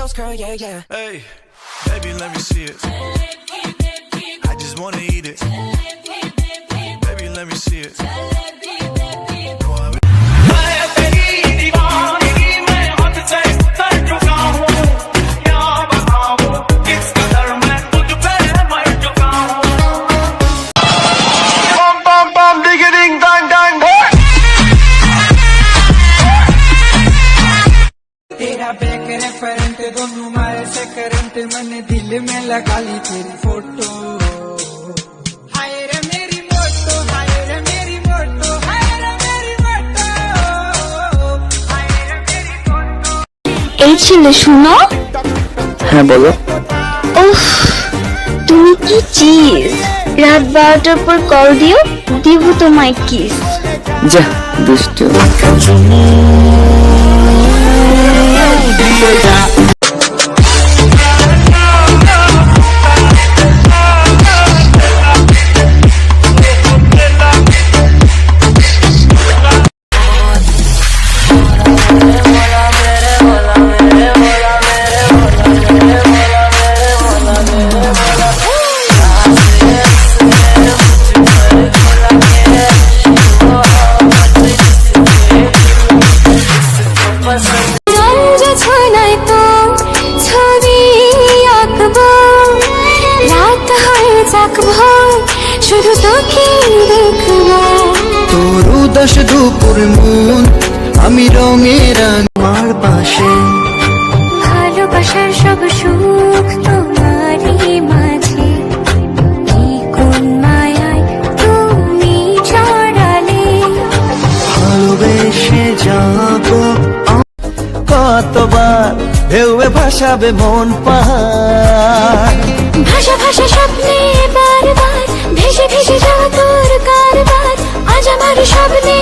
close, girl, yeah, yeah. Hey, baby, let me see it. I just wanna eat it. Baby, let me see it. तेरा back referent दोनों मारे से current मैंने दिल में लगा ली तेरी फोटो हाय रे मेरी मोटो हाय रे मेरी मोटो हाय रे मेरी मोटो हाय रे मेरी मोटो এই ছেলে শুনো হ্যাঁ বলো উফ তুমি কি চিজ রাত 12টার পর কল দিও দিব তোমায় কিস যা দুষ্ট শুধু তোকে দেখবো তোর উদাস দুপুর মন আমি রঙের আমার পাশে ভালোবাসার সব সুখ তোমারই মাঝে কি কোন মায়ায় তুমি জড়ালে ভালোবেসে যাব কতবার ঢেউয়ে ভাসাবে মন পাহাড় ভাষা ভাষা স্বপ্নে বারবার ভেসে ভেসে যাওয়া তোর কারবার আজ আমার স্বপ্নে